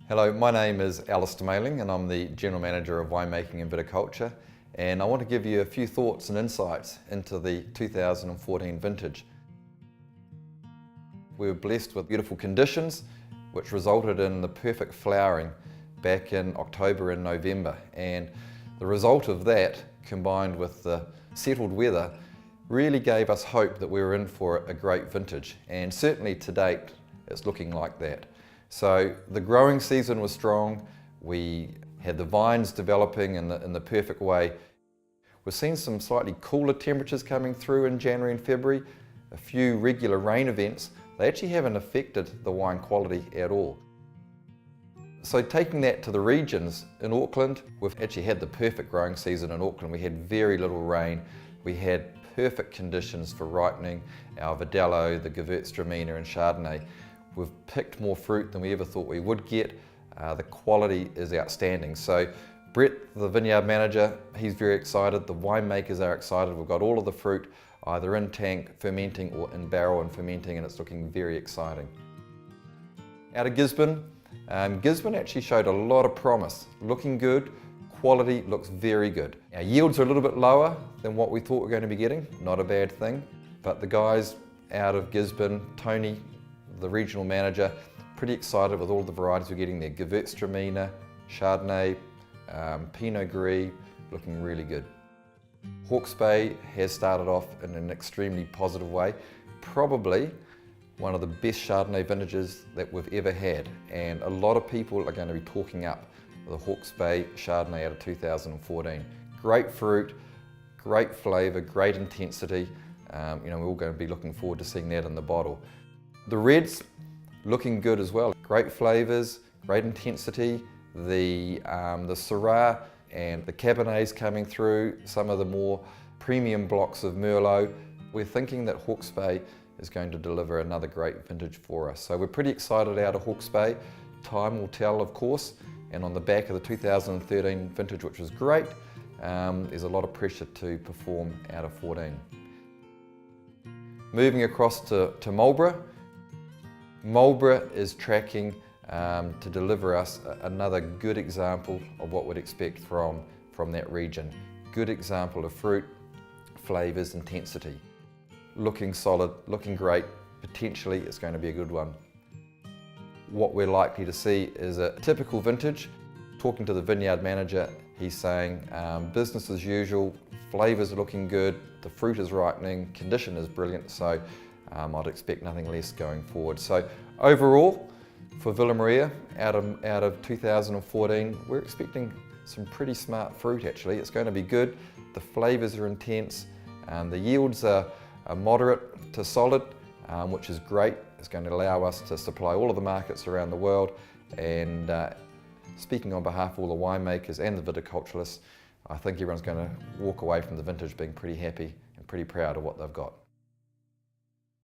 Hello, my name is Alistair Mailing and I'm the General Manager of Winemaking and Viticulture, and I want to give you a few thoughts and insights into the 2014 vintage. We were blessed with beautiful conditions which resulted in the perfect flowering back in October and November, and the result of that, combined with the settled weather, really gave us hope that we were in for a great vintage, and certainly to date it's looking like that. So the growing season was strong, we had the vines developing in the perfect way. We've seen some slightly cooler temperatures coming through in January and February, a few regular rain events. They actually haven't affected the wine quality at all. So taking that to the regions, in Auckland, we've actually had the perfect growing season in Auckland. We had very little rain, we had perfect conditions for ripening our Verdelho, the Gewürztraminer and Chardonnay. We've picked more fruit than we ever thought we would get. The quality is outstanding. So Brett, the vineyard manager, he's very excited. The winemakers are excited. We've got all of the fruit either in tank fermenting or in barrel and fermenting, and it's looking very exciting. Out of Gisborne, Gisborne actually showed a lot of promise. Looking good, quality looks very good. Our yields are a little bit lower than what we thought we were going to be getting, not a bad thing, but the guys out of Gisborne, Tony, the regional manager, pretty excited with all the varieties we're getting there. Gewürztraminer, Chardonnay, Pinot Gris, looking really good. Hawke's Bay has started off in an extremely positive way. Probably one of the best Chardonnay vintages that we've ever had, and a lot of people are going to be talking up the Hawke's Bay Chardonnay out of 2014. Great fruit, great flavour, great intensity. We're all going to be looking forward to seeing that in the bottle. The reds, looking good as well. Great flavours, great intensity. The Syrah and the Cabernets coming through, some of the more premium blocks of Merlot. We're thinking that Hawke's Bay is going to deliver another great vintage for us. So we're pretty excited out of Hawke's Bay. Time will tell, of course, and on the back of the 2013 vintage, which was great, there's a lot of pressure to perform out of 14. Moving across to Marlborough. Marlborough is tracking to deliver us another good example of what we'd expect from that region. Good example of fruit, flavours, intensity. Looking solid, looking great, potentially it's going to be a good one. What we're likely to see is a typical vintage. Talking to the vineyard manager, he's saying business as usual, flavours are looking good, the fruit is ripening, condition is brilliant, so I'd expect nothing less going forward. So overall, for Villa Maria, out of 2014, we're expecting some pretty smart fruit actually. It's going to be good, the flavours are intense, the yields are moderate to solid, which is great. It's going to allow us to supply all of the markets around the world, and speaking on behalf of all the winemakers and the viticulturists, I think everyone's going to walk away from the vintage being pretty happy and pretty proud of what they've got.